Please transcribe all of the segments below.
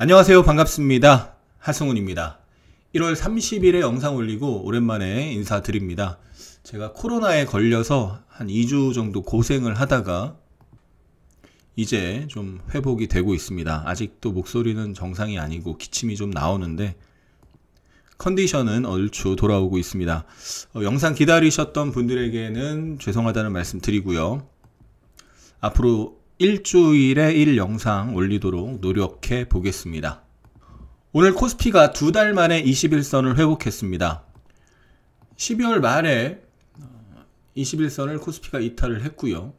안녕하세요. 반갑습니다. 하승훈입니다. 1월 30일에 영상 올리고 오랜만에 인사드립니다. 제가 코로나에 걸려서 한 2주 정도 고생을 하다가 이제 좀 회복이 되고 있습니다. 아직도 목소리는 정상이 아니고 기침이 좀 나오는데 컨디션은 얼추 돌아오고 있습니다. 영상 기다리셨던 분들에게는 죄송하다는 말씀 드리고요. 앞으로 일주일에 1 영상 올리도록 노력해 보겠습니다. 오늘 코스피가 2달 만에 21선을 회복했습니다. 12월 말에 21선을 코스피가 이탈을 했고요.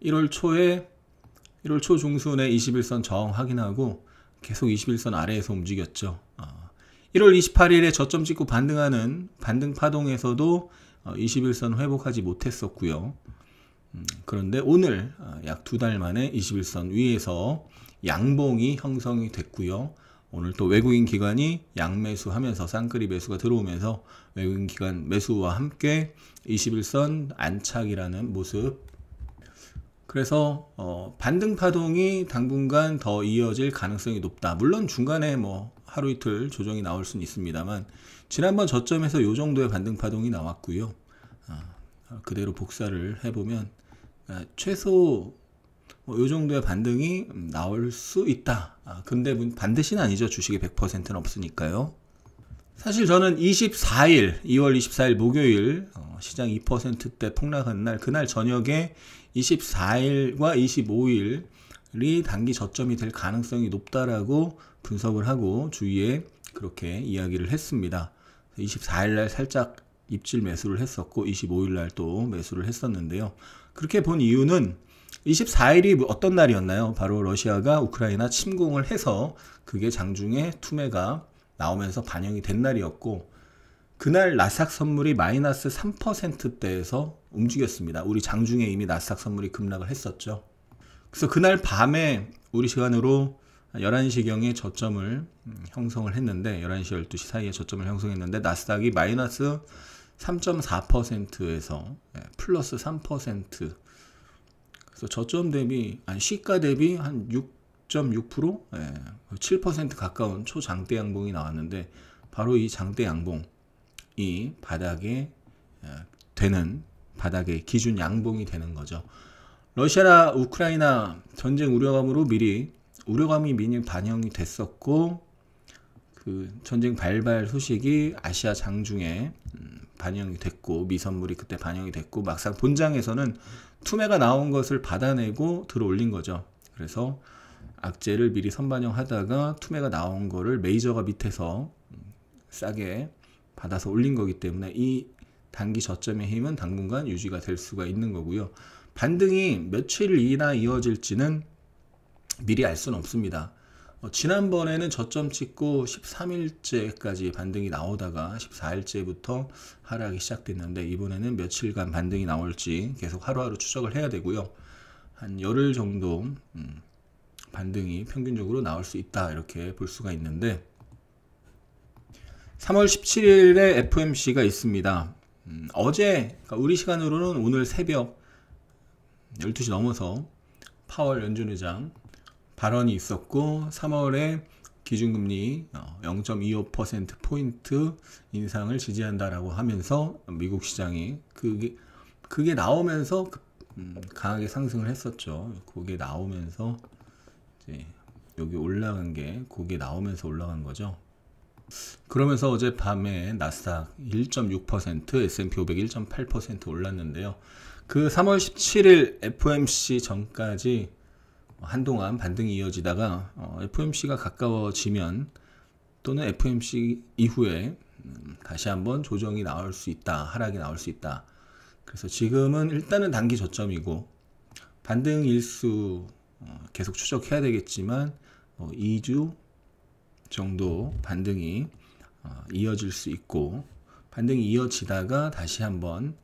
1월 초 중순에 21선 저항 확인하고 계속 21선 아래에서 움직였죠. 1월 28일에 저점 찍고 반등하는 반등 파동에서도 21선 회복하지 못했었고요. 그런데 오늘 약 2달 만에 21선 위에서 양봉이 형성이 됐고요. 오늘 또 외국인 기관이 양매수하면서 쌍끌이 매수가 들어오면서 외국인 기관 매수와 함께 21선 안착이라는 모습. 그래서 반등 파동이 당분간 더 이어질 가능성이 높다. 물론 중간에 뭐 하루 이틀 조정이 나올 수는 있습니다만 지난번 저점에서 이 정도의 반등 파동이 나왔고요. 그대로 복사를 해보면 최소 이 정도의 반등이 나올 수 있다. 근데 반드시는 아니죠. 주식이 100%는 없으니까요. 사실 저는 2월 24일 목요일 시장 2%대 폭락한 날, 그날 저녁에 24일과 25일이 단기 저점이 될 가능성이 높다라고 분석을 하고 주위에 그렇게 이야기를 했습니다. 24일날 살짝 입질 매수를 했었고 25일날 또 매수를 했었는데요. 그렇게 본 이유는 24일이 어떤 날이었나요? 바로 러시아가 우크라이나 침공을 해서 그게 장중에 투매가 나오면서 반영이 된 날이었고, 그날 나스닥 선물이 마이너스 3%대에서 움직였습니다. 우리 장중에 이미 나스닥 선물이 급락을 했었죠. 그래서 그날 밤에 우리 시간으로 11시경에 저점을 형성을 했는데 11시 12시 사이에 저점을 형성했는데 나스닥이 마이너스 3.4%에서 플러스 3%, 그래서 저점 대비 시가 대비 한 6.6%, 7% 가까운 초장대 양봉이 나왔는데 바로 이 장대 양봉이 바닥에 되는, 바닥의 기준 양봉이 되는 거죠. 러시아 우크라이나 전쟁 우려감으로 우려감이 미리 반영이 됐었고, 그 전쟁 발발 소식이 아시아 장중에 반영이 됐고 미선물이 그때 반영이 됐고 막상 본장에서는 투매가 나온 것을 받아내고 들어올린 거죠. 그래서 악재를 미리 선반영하다가 투매가 나온 거를 메이저가 밑에서 싸게 받아서 올린 거기 때문에 이 단기 저점의 힘은 당분간 유지가 될 수가 있는 거고요. 반등이 며칠이나 이어질지는 미리 알 수는 없습니다. 지난번에는 저점 찍고 13일째까지 반등이 나오다가 14일째부터 하락이 시작됐는데 이번에는 며칠간 반등이 나올지 계속 하루하루 추적을 해야 되고요. 한 열흘 정도 반등이 평균적으로 나올 수 있다, 이렇게 볼 수가 있는데 3월 17일에 FOMC가 있습니다. 어제, 그러니까 우리 시간으로는 오늘 새벽 12시 넘어서 파월 연준 의장 발언이 있었고 3월에 기준금리 0.25%포인트 인상을 지지한다라고 하면서 미국 시장이 그게 나오면서 강하게 상승을 했었죠. 그게 나오면서 이제 여기 올라간 게 그게 나오면서 올라간 거죠. 그러면서 어젯밤에 나스닥 1.6%, S&P 500 1.8% 올랐는데요. 그 3월 17일 FOMC 전까지 한동안 반등이 이어지다가 FOMC가 가까워지면 또는 FOMC 이후에 다시 한번 조정이 나올 수 있다, 하락이 나올 수 있다. 그래서 지금은 일단은 단기 저점이고 반등 일수 계속 추적해야 되겠지만 2주 정도 반등이 이어질 수 있고, 반등이 이어지다가 다시 한번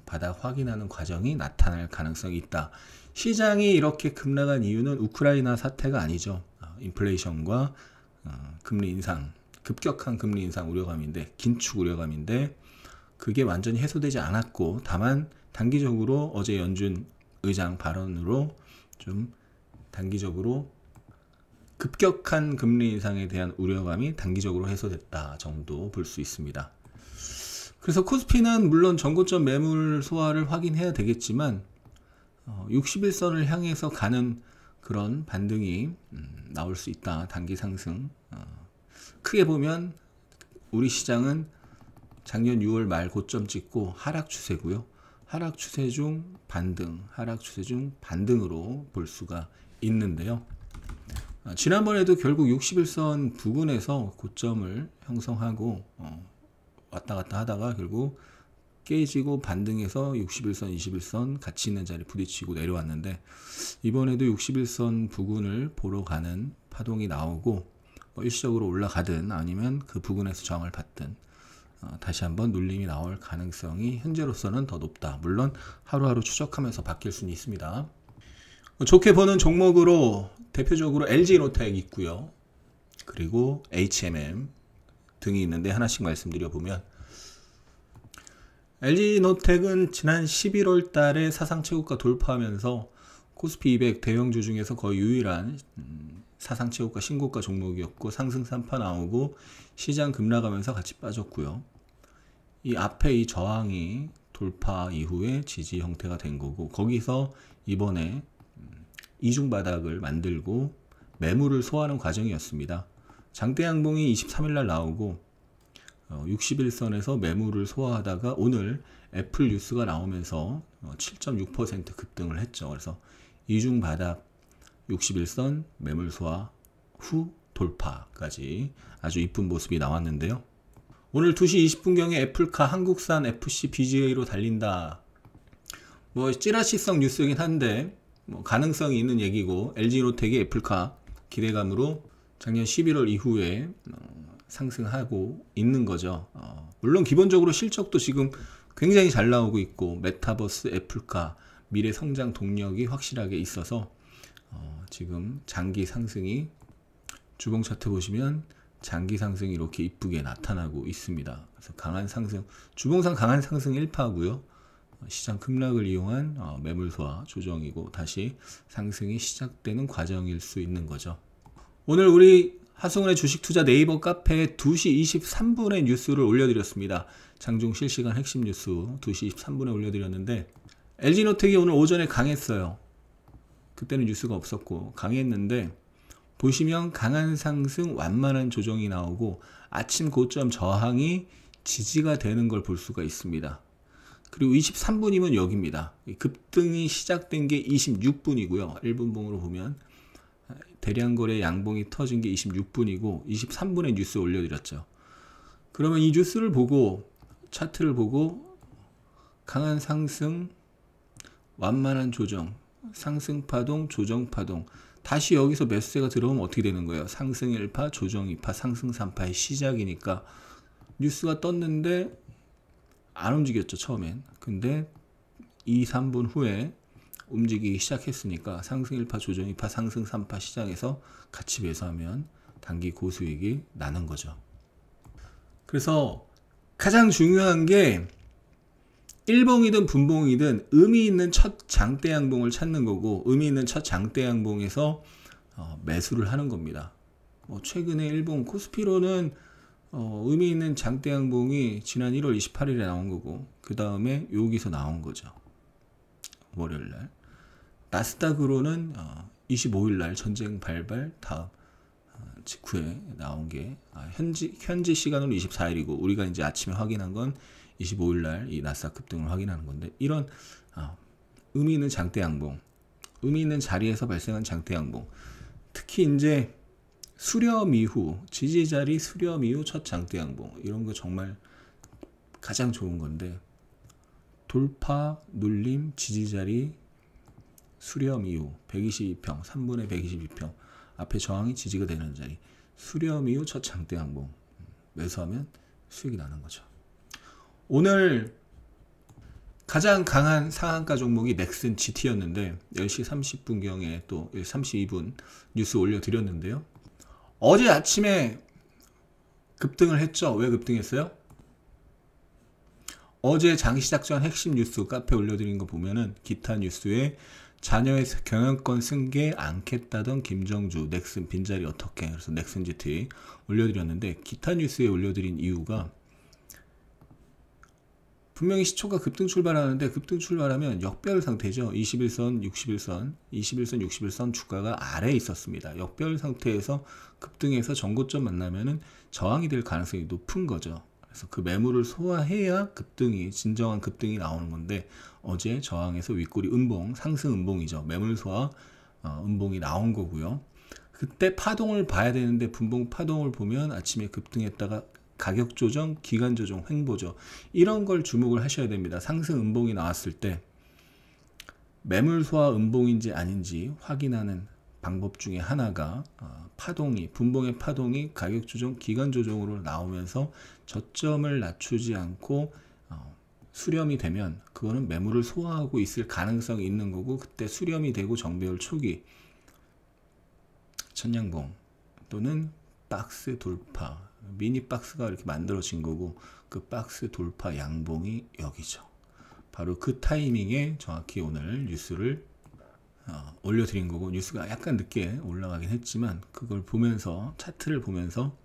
바닥 확인하는 과정이 나타날 가능성이 있다. 시장이 이렇게 급락한 이유는 우크라이나 사태가 아니죠. 인플레이션과 금리 인상, 급격한 금리 인상 우려감인데, 긴축 우려감인데 그게 완전히 해소되지 않았고, 다만 단기적으로 어제 연준 의장 발언으로 좀 단기적으로 급격한 금리 인상에 대한 우려감이 단기적으로 해소됐다 정도 볼 수 있습니다. 그래서 코스피는 물론 전고점 매물 소화를 확인해야 되겠지만 61선을 향해서 가는 그런 반등이 나올 수 있다. 단기 상승. 크게 보면 우리 시장은 작년 6월 말 고점 찍고 하락 추세고요. 하락 추세 중 반등, 하락 추세 중 반등으로 볼 수가 있는데요. 지난번에도 결국 61선 부근에서 고점을 형성하고 왔다 갔다 하다가 결국 깨지고 반등해서 61선, 21선 같이 있는 자리 부딪히고 내려왔는데, 이번에도 61선 부근을 보러 가는 파동이 나오고 일시적으로 올라가든 아니면 그 부근에서 저항을 받든 다시 한번 눌림이 나올 가능성이 현재로서는 더 높다. 물론 하루하루 추적하면서 바뀔 수는 있습니다. 좋게 보는 종목으로 대표적으로 LG노텍 있고요. 그리고 HMM 등이 있는데 하나씩 말씀드려 보면, LG노텍은 지난 11월 달에 사상 최고가 돌파하면서 코스피 200 대형주 중에서 거의 유일한 사상 최고가 신고가 종목이었고, 상승 3파 나오고 시장 급락하면서 같이 빠졌고요. 이 앞에 이 저항이 돌파 이후에 지지 형태가 된 거고, 거기서 이번에 이중 바닥을 만들고 매물을 소화하는 과정이었습니다. 장대 양봉이 23일 날 나오고 61선에서 매물을 소화하다가 오늘 애플 뉴스가 나오면서 7.6% 급등을 했죠. 그래서 이중 바닥 61선 매물 소화 후 돌파까지 아주 이쁜 모습이 나왔는데요. 오늘 2시 20분경에 애플카 한국산 FC BGA로 달린다. 뭐 찌라시성 뉴스이긴 한데 가능성이 있는 얘기고, LG노텍이 애플카 기대감으로 작년 11월 이후에 상승하고 있는 거죠. 물론 기본적으로 실적도 지금 굉장히 잘 나오고 있고, 메타버스, 애플카, 미래 성장 동력이 확실하게 있어서 지금 장기 상승이, 주봉 차트 보시면 장기 상승이 이렇게 이쁘게 나타나고 있습니다. 그래서 강한 상승, 주봉상 강한 상승 1파고요. 시장 급락을 이용한 매물 소화 조정이고 다시 상승이 시작되는 과정일 수 있는 거죠. 오늘 우리 하승훈의 주식투자 네이버 카페에 2시 23분에 뉴스를 올려드렸습니다. 장중 실시간 핵심 뉴스 2시 23분에 올려드렸는데, LG노텍이 오늘 오전에 강했어요. 그때는 뉴스가 없었고 강했는데, 보시면 강한 상승, 완만한 조정이 나오고 아침 고점 저항이 지지가 되는 걸 볼 수가 있습니다. 그리고 23분이면 여기입니다. 급등이 시작된 게 26분이고요. 1분봉으로 보면 대량거래 양봉이 터진 게 26분이고 23분에 뉴스 올려드렸죠. 그러면 이 뉴스를 보고 차트를 보고 강한 상승, 완만한 조정, 상승 파동, 조정 파동, 다시 여기서 매수세가 들어오면 어떻게 되는 거예요? 상승 1파, 조정 2파, 상승 3파의 시작이니까 뉴스가 떴는데 안 움직였죠, 처음엔. 근데 2, 3분 후에 움직이기 시작했으니까 상승 1파, 조정 2파, 상승 3파 시장에서 같이 매수하면 단기 고수익이 나는 거죠. 그래서 가장 중요한 게 일봉이든 분봉이든 의미 있는 첫 장대 양봉을 찾는 거고, 의미 있는 첫 장대 양봉에서 매수를 하는 겁니다. 최근에 일봉 코스피로는 의미 있는 장대 양봉이 지난 1월 28일에 나온 거고, 그 다음에 여기서 나온 거죠. 월요일날. 나스닥으로는 25일날 전쟁 발발 다음 직후에 나온 게 현지 시간으로 24일이고, 우리가 이제 아침에 확인한 건 25일날 이 나스닥 급등을 확인하는 건데, 이런 의미 있는 장대 양봉, 의미 있는 자리에서 발생한 장대 양봉, 특히 이제 수렴 이후, 지지자리 수렴 이후 첫 장대 양봉, 이런 거 정말 가장 좋은 건데, 돌파, 눌림, 지지자리 수렴 이후 122평, 3분의 122평, 앞에 저항이 지지가 되는 자리, 수렴 이후 첫 장대 양봉 매수하면 수익이 나는 거죠. 오늘 가장 강한 상한가 종목이 넥슨 GT였는데 10시 30분경에 또 32분 뉴스 올려드렸는데요. 어제 아침에 급등을 했죠. 왜 급등했어요? 어제 장 시작 전 핵심 뉴스 카페 올려드린 거 보면은 기타 뉴스에 자녀의 경영권 승계 않겠다던 김정주 넥슨 빈자리 어떻게, 그래서 넥슨 GT 올려드렸는데, 기타 뉴스에 올려드린 이유가 분명히 시초가 급등 출발하는데, 급등 출발하면 역별 상태죠. 21선, 61선, 21선, 61선 주가가 아래에 있었습니다. 역별 상태에서 급등해서 전고점 만나면은 저항이 될 가능성이 높은 거죠. 그래서 그 매물을 소화해야 급등이, 진정한 급등이 나오는 건데, 어제 저항에서 윗꼬리 음봉, 상승 음봉이죠. 매물 소화 음봉이 나온 거고요. 그때 파동을 봐야 되는데, 분봉 파동을 보면 아침에 급등했다가 가격 조정, 기간 조정, 횡보죠. 이런 걸 주목을 하셔야 됩니다. 상승 음봉이 나왔을 때 매물 소화 음봉인지 아닌지 확인하는 방법 중에 하나가 파동이, 분봉의 파동이 가격 조정, 기간 조정으로 나오면서 저점을 낮추지 않고 수렴이 되면 그거는 매물을 소화하고 있을 가능성이 있는 거고, 그때 수렴이 되고 정배열 초기 천냥봉 또는 박스 돌파, 미니 박스가 이렇게 만들어진 거고, 그 박스 돌파 양봉이 여기죠. 바로 그 타이밍에 정확히 오늘 뉴스를 올려드린 거고, 뉴스가 약간 늦게 올라가긴 했지만 그걸 보면서, 차트를 보면서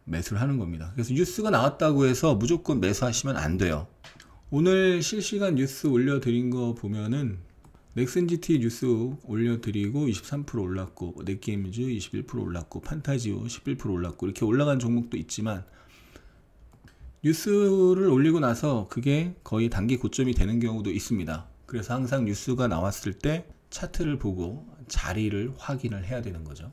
매수를 하는 겁니다. 그래서 뉴스가 나왔다고 해서 무조건 매수하시면 안 돼요. 오늘 실시간 뉴스 올려드린 거 보면은 넥슨 GT 뉴스 올려드리고 23% 올랐고, 넷게임즈 21% 올랐고, 판타지오 11% 올랐고, 이렇게 올라간 종목도 있지만, 뉴스를 올리고 나서 그게 거의 단기 고점이 되는 경우도 있습니다. 그래서 항상 뉴스가 나왔을 때 차트를 보고 자리를 확인을 해야 되는 거죠.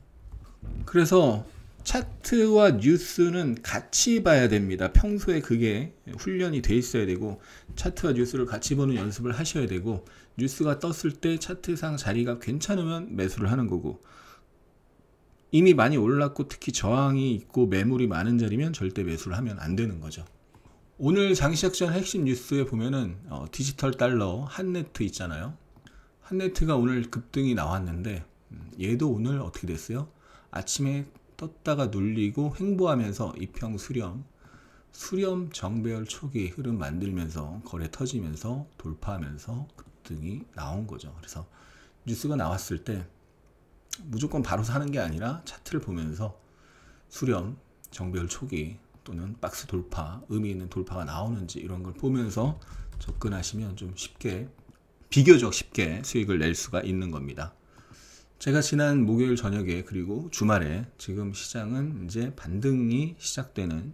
그래서 차트와 뉴스는 같이 봐야 됩니다. 평소에 그게 훈련이 돼 있어야 되고, 차트와 뉴스를 같이 보는 연습을 하셔야 되고, 뉴스가 떴을 때 차트상 자리가 괜찮으면 매수를 하는 거고, 이미 많이 올랐고 특히 저항이 있고 매물이 많은 자리면 절대 매수를 하면 안 되는 거죠. 오늘 장시작 전 핵심 뉴스에 보면은 디지털 달러 한네트 있잖아요. 한네트가 오늘 급등이 나왔는데, 얘도 오늘 어떻게 됐어요? 아침에 떴다가 눌리고 횡보하면서 이평 수렴 정배열 초기 흐름 만들면서 거래 터지면서 돌파하면서 급등이 나온 거죠. 그래서 뉴스가 나왔을 때 무조건 바로 사는 게 아니라 차트를 보면서 수렴 정배열 초기 또는 박스 돌파, 의미 있는 돌파가 나오는지 이런 걸 보면서 접근하시면 좀 쉽게, 비교적 쉽게 수익을 낼 수가 있는 겁니다. 제가 지난 목요일 저녁에 그리고 주말에, 지금 시장은 이제 반등이 시작되는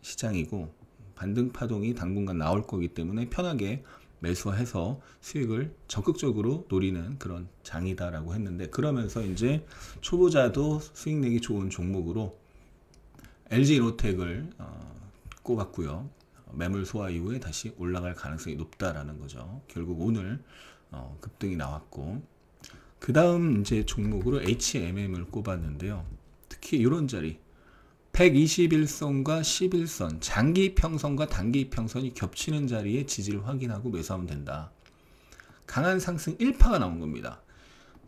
시장이고, 반등 파동이 당분간 나올 거기 때문에 편하게 매수해서 수익을 적극적으로 노리는 그런 장이다라고 했는데, 그러면서 이제 초보자도 수익 내기 좋은 종목으로 LG로텍을 꼽았고요. 매물 소화 이후에 다시 올라갈 가능성이 높다라는 거죠. 결국 오늘 급등이 나왔고, 그 다음 이제 종목으로 HMM을 꼽았는데요. 특히 이런 자리 121선과 11선, 장기 평선과 단기 평선이 겹치는 자리에 지지를 확인하고 매수하면 된다. 강한 상승 1파가 나온 겁니다.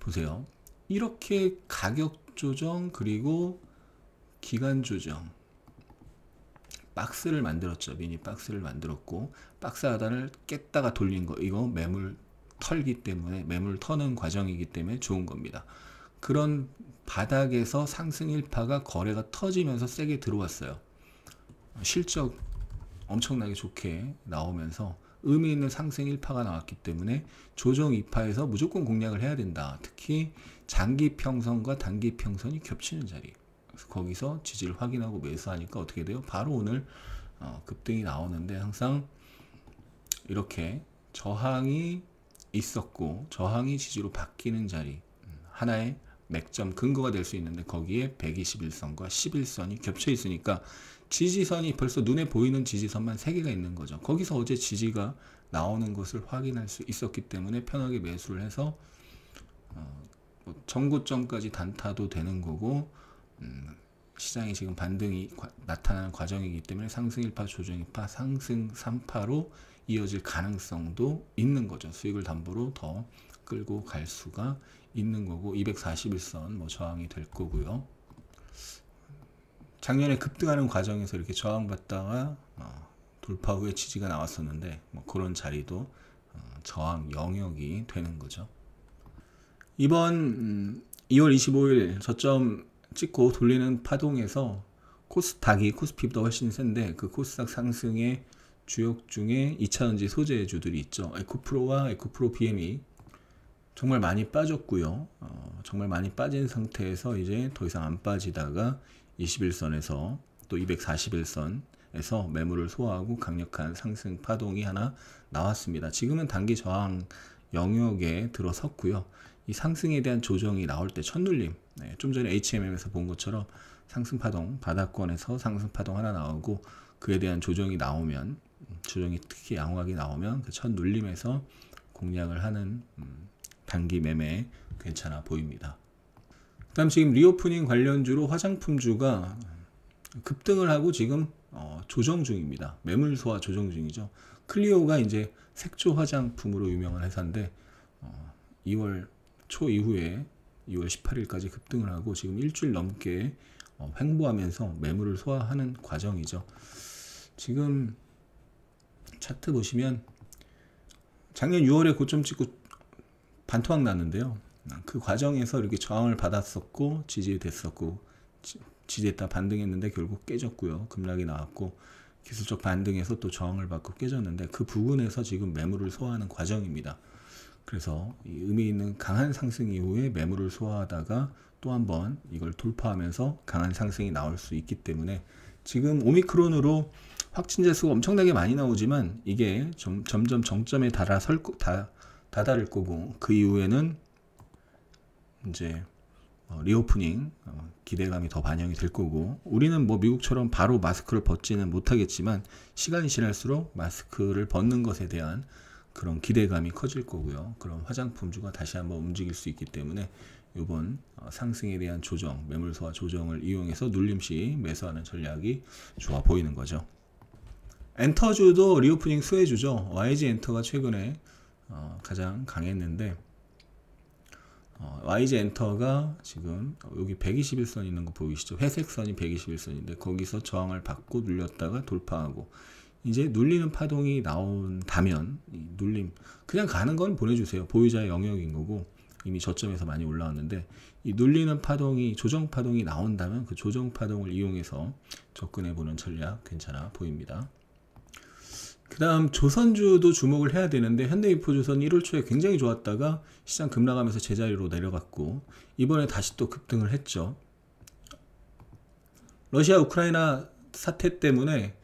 보세요. 이렇게 가격 조정 그리고 기간 조정, 박스를 만들었죠. 미니 박스를 만들었고, 박스 하단을 깼다가 돌린 거, 이거 매물 털기 때문에, 매물 터는 과정이기 때문에 좋은 겁니다. 그런 바닥에서 상승 1파가 거래가 터지면서 세게 들어왔어요. 실적 엄청나게 좋게 나오면서 의미 있는 상승 1파가 나왔기 때문에 조정 2파에서 무조건 공략을 해야 된다. 특히 장기 평선과 단기 평선이 겹치는 자리, 그래서 거기서 지지를 확인하고 매수하니까 어떻게 돼요? 바로 오늘 급등이 나오는데, 항상 이렇게 저항이 있었고 저항이 지지로 바뀌는 자리, 하나의 맥점 근거가 될 수 있는데, 거기에 121선과 11선이 겹쳐 있으니까 지지선이 벌써 눈에 보이는 지지선만 3개가 있는 거죠. 거기서 어제 지지가 나오는 것을 확인할 수 있었기 때문에 편하게 매수를 해서 전고점까지 단타도 되는 거고, 시장이 지금 반등이 나타나는 과정이기 때문에 상승 1파, 조정 2파, 상승 3파로 이어질 가능성도 있는 거죠. 수익을 담보로 더 끌고 갈 수가 있는 거고, 241선 뭐 저항이 될 거고요. 작년에 급등하는 과정에서 이렇게 저항받다가 돌파 후에 지지가 나왔었는데, 뭐 그런 자리도 저항 영역이 되는 거죠. 이번 2월 25일 저점 찍고 돌리는 파동에서 코스닥이 코스피보다 훨씬 센데 그 코스닥 상승의 주역 중에 2차전지 소재주들이 있죠. 에코프로와 에코프로 BM이 정말 많이 빠졌고요. 정말 많이 빠진 상태에서 이제 더 이상 안 빠지다가 21선에서 또 241선에서 매물을 소화하고 강력한 상승 파동이 하나 나왔습니다. 지금은 단기 저항 영역에 들어섰고요. 이 상승에 대한 조정이 나올 때 첫눌림, 좀 전에 HMM에서 본 것처럼 상승 파동, 바닥권에서 상승 파동 하나 나오고 그에 대한 조정이 나오면, 조정이 특히 양호하게 나오면 그 첫 눌림에서 공략을 하는 단기 매매 괜찮아 보입니다. 그다음 지금 리오프닝 관련주로 화장품주가 급등을 하고 지금 조정 중입니다. 매물 소화 조정 중이죠. 클리오가 이제 색조 화장품으로 유명한 회사인데 2월 초 이후에 2월 18일까지 급등을 하고 지금 일주일 넘게 횡보하면서 매물을 소화하는 과정이죠. 지금 차트 보시면 작년 6월에 고점 찍고 반토막 났는데요. 그 과정에서 이렇게 저항을 받았었고 지지됐었고 지지했다 반등했는데 결국 깨졌고요. 급락이 나왔고 기술적 반등에서 또 저항을 받고 깨졌는데 그 부분에서 지금 매물을 소화하는 과정입니다. 그래서 이 의미 있는 강한 상승 이후에 매물을 소화하다가 또 한번 이걸 돌파하면서 강한 상승이 나올 수 있기 때문에 지금 오미크론으로 확진자 수가 엄청나게 많이 나오지만 이게 점점 정점에 다다를 거고 그 이후에는 이제 리오프닝 기대감이 더 반영이 될 거고 우리는 뭐 미국처럼 바로 마스크를 벗지는 못하겠지만 시간이 지날수록 마스크를 벗는 것에 대한 그런 기대감이 커질 거고요. 그럼 화장품주가 다시 한번 움직일 수 있기 때문에 이번 상승에 대한 조정, 매물 소화 조정을 이용해서 눌림시 매수하는 전략이 좋아 보이는 거죠. 엔터주도 리오프닝 수혜주죠. YG 엔터가 최근에 가장 강했는데 YG 엔터가 지금 여기 121선 있는 거 보이시죠? 회색선이 121선인데 거기서 저항을 받고 눌렸다가 돌파하고 이제 눌리는 파동이 나온다면 이 눌림 그냥 가는 건 보내주세요. 보유자의 영역인 거고 이미 저점에서 많이 올라왔는데 이 눌리는 파동이 조정 파동이 나온다면 그 조정 파동을 이용해서 접근해 보는 전략 괜찮아 보입니다. 그 다음 조선주도 주목을 해야 되는데 현대미포조선 1월 초에 굉장히 좋았다가 시장 급락하면서 제자리로 내려갔고 이번에 다시 또 급등을 했죠. 러시아 우크라이나 사태 때문에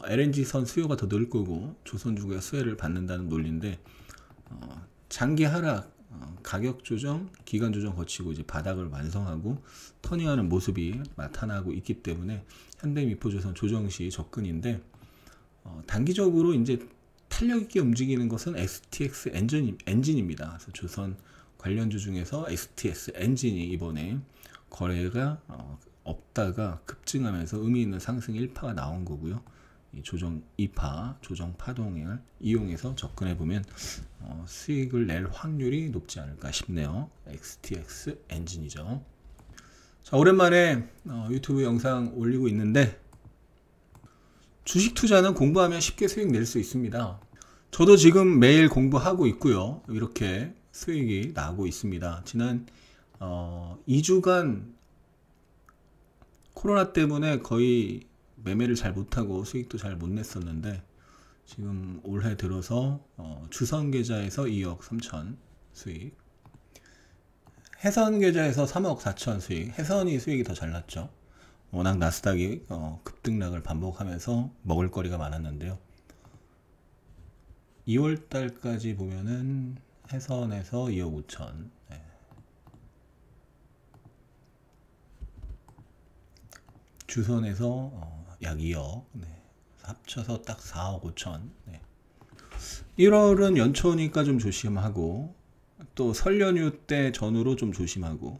LNG선 수요가 더 늘 거고 조선주가 수혜를 받는다는 논리인데 장기 하락, 가격 조정, 기간 조정 거치고 이제 바닥을 완성하고 터닝하는 모습이 나타나고 있기 때문에 현대미포조선 조정 시 접근인데 단기적으로 이제 탄력 있게 움직이는 것은 STX 엔진입니다. 그래서 조선 관련주 중에서 STX 엔진이 이번에 거래가 없다가 급증하면서 의미 있는 상승 1파가 나온 거고요. 이 조정 2파, 조정 파동을 이용해서 접근해 보면 수익을 낼 확률이 높지 않을까 싶네요. STX 엔진이죠. 자, 오랜만에 유튜브 영상 올리고 있는데 주식 투자는 공부하면 쉽게 수익 낼 수 있습니다. 저도 지금 매일 공부하고 있고요. 이렇게 수익이 나고 있습니다. 지난 2주간 코로나 때문에 거의 매매를 잘 못하고 수익도 잘 못 냈었는데 지금 올해 들어서 주선 계좌에서 2억 3천 수익, 해선 계좌에서 3억 4천 수익, 해선이 수익이 더 잘 났죠. 워낙 나스닥이 급등락을 반복하면서 먹을 거리가 많았는데요. 2월 달까지 보면은 해선에서 2억 5천, 주선에서 약 2억, 합쳐서 딱 4억 5천. 1월은 연초니까 좀 조심하고 또 설 연휴 때 전후로 좀 조심하고.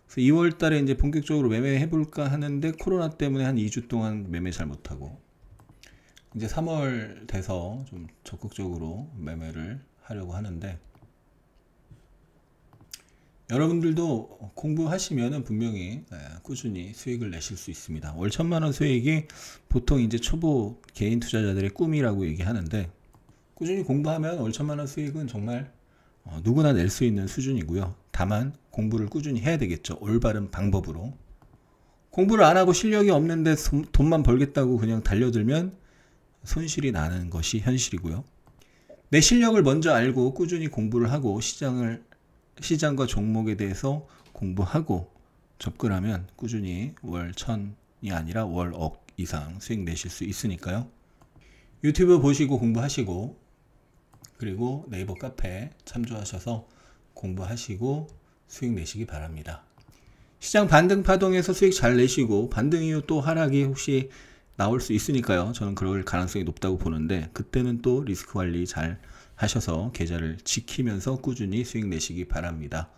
그래서 2월 달에 이제 본격적으로 매매 해볼까 하는데 코로나 때문에 한 2주 동안 매매 잘 못하고 이제 3월 돼서 좀 적극적으로 매매를 하려고 하는데 여러분들도 공부하시면은 분명히 꾸준히 수익을 내실 수 있습니다. 월 1,000만원 수익이 보통 이제 초보 개인 투자자들의 꿈이라고 얘기하는데 꾸준히 공부하면 월 1,000만원 수익은 정말 누구나 낼 수 있는 수준이고요. 다만 공부를 꾸준히 해야 되겠죠. 올바른 방법으로. 공부를 안 하고 실력이 없는데 돈만 벌겠다고 그냥 달려들면 손실이 나는 것이 현실이고요. 내 실력을 먼저 알고 꾸준히 공부를 하고 시장과 종목에 대해서 공부하고 접근하면 꾸준히 월 1000이 아니라 월 억 이상 수익 내실 수 있으니까요. 유튜브 보시고 공부하시고, 그리고 네이버 카페 참조하셔서 공부하시고 수익 내시기 바랍니다. 시장 반등 파동에서 수익 잘 내시고 반등 이후 또 하락이 혹시 나올 수 있으니까요. 저는 그럴 가능성이 높다고 보는데, 그때는 또 리스크 관리 잘 하셔서 계좌를 지키면서 꾸준히 수익 내시기 바랍니다.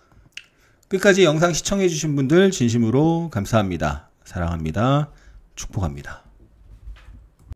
끝까지 영상 시청해 주신 분들 진심으로 감사합니다. 사랑합니다. 축복합니다.